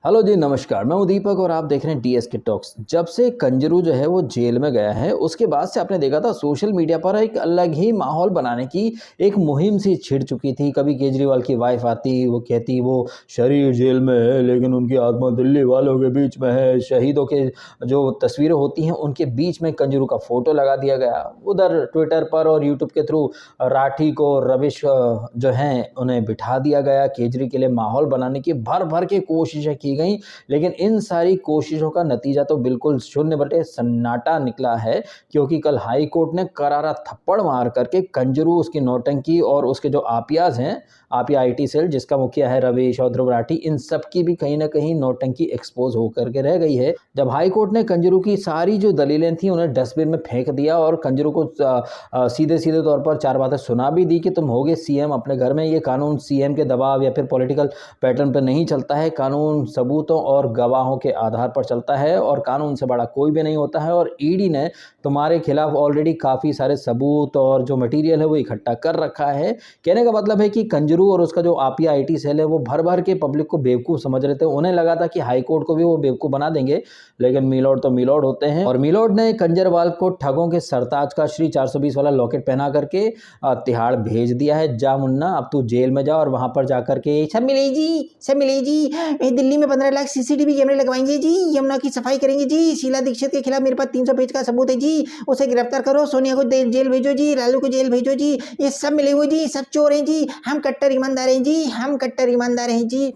Hello जी, नमस्कार। मैं हूं दीपक और आप देख रहे हैं डीएसके टॉक्स। जब से कंजरू जो है वो जेल में गया है, उसके बाद से आपने देखा था सोशल मीडिया पर एक अलग ही माहौल बनाने की एक मुहिम सी छिड़ चुकी थी। कभी केजरीवाल की वाइफ आती, वो कहती वो शरीर जेल में है लेकिन उनकी आत्मा दिल्ली वालों के बीच में है। शहीदों के जो तस्वीरें होती हैं उनके बीच में कंजरू का फोटो लगा दिया गया। उधर ट्विटर पर और यूट्यूब के थ्रू राठी को रविश जो हैं उन्हें बिठा दिया गया। केजरी के लिए माहौल बनाने की भर भर के कोशिशें की गई, लेकिन इन सारी कोशिशों का नतीजा तो बिल्कुल शून्य बटे सन्नाटा निकला है, क्योंकि कल हाई कोर्ट ने करारा थप्पड़ मार करके कंजरू, उसकी नौटंकी और उसके जो आपियाज हैं, आपिया आईटी सेल जिसका मुखिया है रवीश और ध्रुव राठी, इन सब की भी कहीं ना कहीं नौटंकी एक्सपोज होकर के रह गई है। जब हाई कोर्ट ने कंजरू की सारी जो दलीलें थी उन्हें डस्टबिन में फेंक दिया और कंजरू को सीधे सीधे तौर पर चार बातें सुना भी दी कि तुम होगे सीएम अपने घर में। ये कानून सीएम के दबाव या फिर पॉलिटिकल पैटर्न पर नहीं चलता है, कानून सबूतों और गवाहों के आधार पर चलता है और कानून से बड़ा कोई भी नहीं होता है। और ईडी ने तुम्हारे खिलाफ ऑलरेडी काफ़ी सारे सबूत और जो मटेरियल है वो इकट्ठा कर रखा है। कहने का मतलब है कि कंजरू और उसका जो आपिया आईटी सेल है वो भर भर के पब्लिक को बेवकूफ़ समझ रहे थे। उन्हें लगा था कि हाई कोर्ट को भी वो बेवकूफ़ बना देंगे, लेकिन मिलोड तो मिलोड होते हैं। और मिलोड ने कंजरवाल को ठगों के सरताज का श्री 420 वाला लॉकेट पहना करके तिहाड़ भेज दिया है। जा मुन्ना, अब तू जेल में जा और वहां पर जाकर के सब मिले जी, सब मिले जी। दिल्ली में 15 लाख सीसीटीवी कैमरे लगवाएंगे जी, यमुना की सफाई करेंगे जी। शीला दीक्षित के खिलाफ मेरे पास 300 पेज का सबूत है जी, उसे गिरफ्तार करो। सोनिया को जेल भेजो जी, लालू को जेल भेजो जी। ये सब मिले हुए जी, सब चोर हैं जी। हम कट्टर ईमानदार हैं जी, हम कट्टर ईमानदार हैं जी।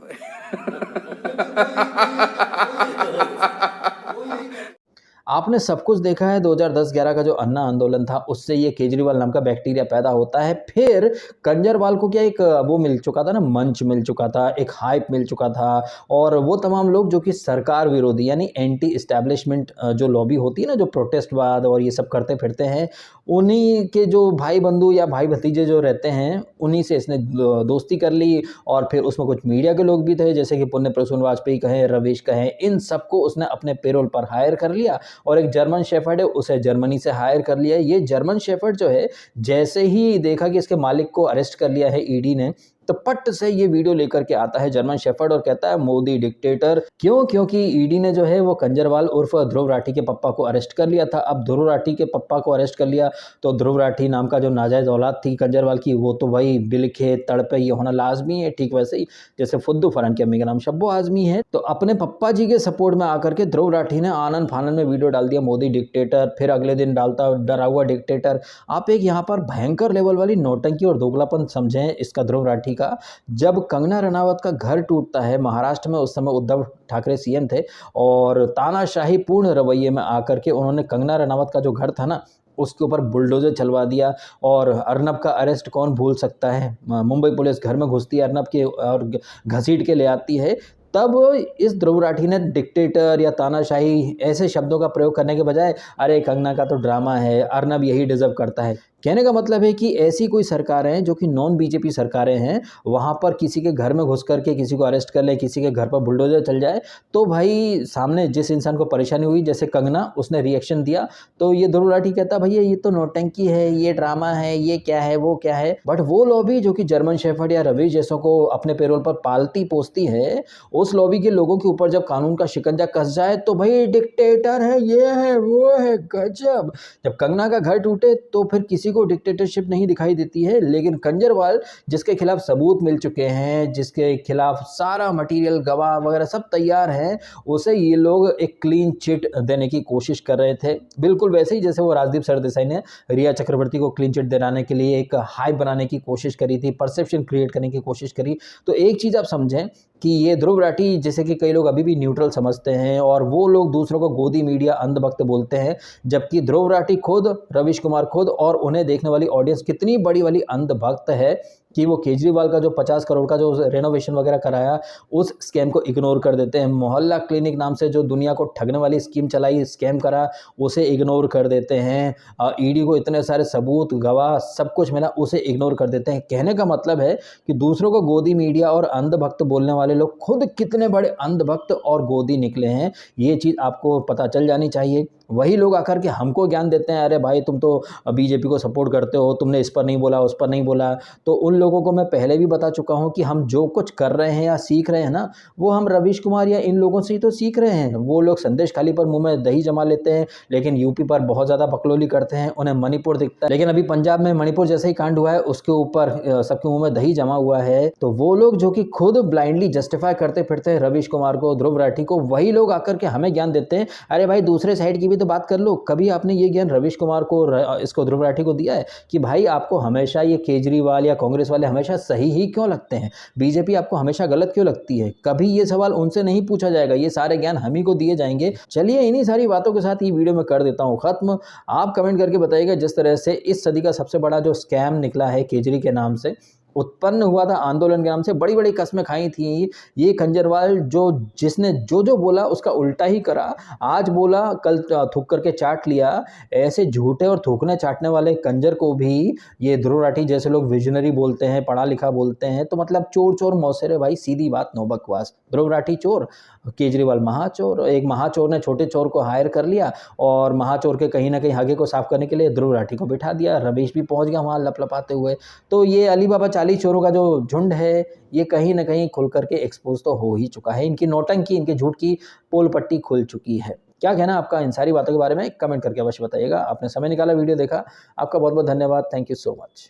आपने सब कुछ देखा है। 2010-11 का जो अन्ना आंदोलन था उससे ये केजरीवाल नाम का बैक्टीरिया पैदा होता है। फिर कंजरवाल को क्या एक वो मिल चुका था ना, मंच मिल चुका था, एक हाइप मिल चुका था। और वो तमाम लोग जो कि सरकार विरोधी यानी एंटी इस्टेब्लिशमेंट जो लॉबी होती है ना, जो प्रोटेस्टवाद और ये सब करते फिरते हैं, उन्हीं के जो भाई बंधु या भाई भतीजे जो रहते हैं उन्हीं से इसने दोस्ती कर ली। और फिर उसमें कुछ मीडिया के लोग भी थे, जैसे कि पुण्य प्रसून वाजपेयी कहें, रवीश कहें, इन सबको उसने अपने पेरोल पर हायर कर लिया। और एक जर्मन शेफर्ड है, उसे जर्मनी से हायर कर लिया है। ये जर्मन शेफर्ड जो है, जैसे ही देखा कि इसके मालिक को अरेस्ट कर लिया है ईडी ने, तो पट से ये वीडियो लेकर के आता है जर्मन शेफर्ड और कहता है मोदी डिक्टेटर। क्यों? क्योंकि ईडी ने जो है वो कंजरवाल उर्फ ध्रुव राठी के पप्पा को अरेस्ट कर लिया था। अब ध्रुव राठी के पप्पा को अरेस्ट कर लिया तो ध्रुव राठी नाम का जो नाजायज औलाद थी कंजरवाल की, वो तो वही बिलखे तड़पे ये होना लाजमी है। ठीक वैसे ही जैसे फुद्दू फरहान की अम्मी का नाम शब्बो आजमी है। तो अपने पप्पा जी के सपोर्ट में आकर के ध्रुव राठी ने आनन फानन में वीडियो डाल दिया मोदी डिक्टेटर। फिर अगले दिन डालता डरा हुआ डिक्टेटर। आप एक यहाँ पर भयंकर लेवल वाली नौटंकी और दोगलापन समझें इसका ध्रुव राठी का। जब कंगना रनावत का घर टूटता है महाराष्ट्र में, उस समय उद्धव ठाकरे सीएम थे, और तानाशाही पूर्ण रवैये में आकर के उन्होंने कंगना रनावत का जो घर था ना उसके ऊपर बुलडोजर चलवा दिया। और अर्नब का अरेस्ट कौन भूल सकता है, मुंबई पुलिस घर में घुसती है अर्नब के और घसीट के ले आती है। तब इस ध्रुव राठी ने डिक्टेटर या तानाशाही ऐसे शब्दों का प्रयोग करने के बजाय अरे कंगना का तो ड्रामा है, अर्नब यही डिजर्व करता है। कहने का मतलब है कि ऐसी कोई सरकारें जो कि नॉन बीजेपी सरकारें हैं, वहाँ पर किसी के घर में घुस करके किसी को अरेस्ट कर ले, किसी के घर पर बुलडोजर चल जाए, तो भाई सामने जिस इंसान को परेशानी हुई, जैसे कंगना, उसने रिएक्शन दिया, तो ये ध्रुव राठी कहता भैया ये तो नौटंकी है, ये ड्रामा है, ये क्या है, वो क्या है। बट वो लॉबी जो कि जर्मन शेफर्ड या रवीश जैसों को अपने पेरोल पर पालती पोसती है, उस लॉबी के लोगों के ऊपर जब कानून का शिकंजा कस जाए तो भाई डिक्टेटर है, ये है, वो है, गजब। जब कंगना का घर टूटे तो फिर किसी को डिक्टेटरशिप नहीं दिखाई देती है। लेकिन कंजरवाल जिसके खिलाफ सबूत मिल चुके हैं, जिसके खिलाफ सारा मटेरियल गवाह वगैरह सब तैयार हैं, उसे ये लोग एक क्लीन चिट देने की कोशिश कर रहे थे। बिल्कुल वैसे ही जैसे वो राजदीप सरदेसाई ने रिया चक्रवर्ती को क्लीन चिट दिलाने के लिए एक हाइप बनाने की कोशिश करी थी, परसेप्शन क्रिएट करने की कोशिश करी। तो एक चीज़ आप समझें कि ये ध्रुव राठी, जैसे कि कई लोग अभी भी न्यूट्रल समझते हैं और वो लोग दूसरों को गोदी मीडिया अंधभक्त बोलते हैं, जबकि ध्रुव राठी खुद, रवीश कुमार खुद और उन्हें देखने वाली ऑडियंस कितनी बड़ी वाली अंधभक्त है कि वो केजरीवाल का जो 50 करोड़ का जो रेनोवेशन वगैरह कराया, उस स्कैम को इग्नोर कर देते हैं। मोहल्ला क्लिनिक नाम से जो दुनिया को ठगने वाली स्कीम चलाई, स्कैम करा, उसे इग्नोर कर देते हैं। ईडी को इतने सारे सबूत, गवाह, सब कुछ मिला, उसे इग्नोर कर देते हैं। कहने का मतलब है कि दूसरों को गोदी मीडिया और अंधभक्त बोलने वाले लोग खुद कितने बड़े अंधभक्त और गोदी निकले हैं, ये चीज़ आपको पता चल जानी चाहिए। वही लोग आकर के हमको ज्ञान देते हैं, अरे भाई तुम तो बीजेपी को सपोर्ट करते हो, तुमने इस पर नहीं बोला, उस पर नहीं बोला। तो उन लोगों को मैं पहले भी बता चुका हूँ कि हम जो कुछ कर रहे हैं या सीख रहे हैं ना, वो हम रवीश कुमार या इन लोगों से ही तो सीख रहे हैं। वो लोग संदेश खाली पर मुँह में दही जमा लेते हैं, लेकिन यूपी पर बहुत ज़्यादा बकलोली करते हैं, उन्हें मणिपुर दिखता है। लेकिन अभी पंजाब में मणिपुर जैसे ही कांड हुआ है, उसके ऊपर सबके मुँह में दही जमा हुआ है। तो वो लोग जो कि खुद ब्लाइंडली जस्टिफाई करते फिरते हैं रवीश कुमार को, ध्रुव राठी को, वही लोग आकर के हमें ज्ञान देते हैं। अरे भाई, दूसरे साइड की भी तो बात कर लो। कभी आपने ये ज्ञान रवीश कुमार को, इसको ध्रुव राठी को दिया है कि भाई आपको हमेशा ये केजरीवाल या कांग्रेस वाले हमेशा सही ही क्यों लगते हैं, बीजेपी आपको हमेशा गलत क्यों लगती है? कभी ये सवाल उनसे नहीं पूछा जाएगा, ये सारे ज्ञान हम ही को दिए जाएंगे। चलिए, इन्हीं सारी बातों के साथ ये वीडियो में कर देता हूँ खत्म। आप कमेंट करके बताइएगा, जिस तरह से इस सदी का सबसे बड़ा जो स्कैम निकला है केजरी के नाम से, उत्पन्न हुआ था आंदोलन के नाम से, बड़ी बड़ी कस्में खाई थी ये खंजरवाल, जिसने जो बोला उसका उल्टा ही करा। आज बोला, कल थूक करके चाट लिया। ऐसे झूठे और थूकने चाटने वाले कंजर को भी ये ध्रुव राठी जैसे लोग विजनरी बोलते हैं, पढ़ा लिखा बोलते हैं। तो मतलब चोर चोर मौसेरे भाई, सीधी बात, नो बकवास। ध्रुव राठी चोर, केजरीवाल महाचोर। एक महाचोर ने छोटे चोर को हायर कर लिया और महाचोर के कहीं ना कहीं आगे को साफ करने के लिए ध्रुव राठी को बिठा दिया। रमेश भी पहुंच गया वहां लपलपाते हुए। तो ये अली बाबा 40 चोरों का जो झुंड है, ये कहीं ना कहीं खुल करके एक्सपोज तो हो ही चुका है। इनकी नौटंकी, इनके झूठ की पोल पट्टी खुल चुकी है। क्या कहना आपका इन सारी बातों के बारे में? कमेंट करके अवश्य बताइएगा। आपने समय निकाला, वीडियो देखा, आपका बहुत बहुत धन्यवाद। Thank you so much.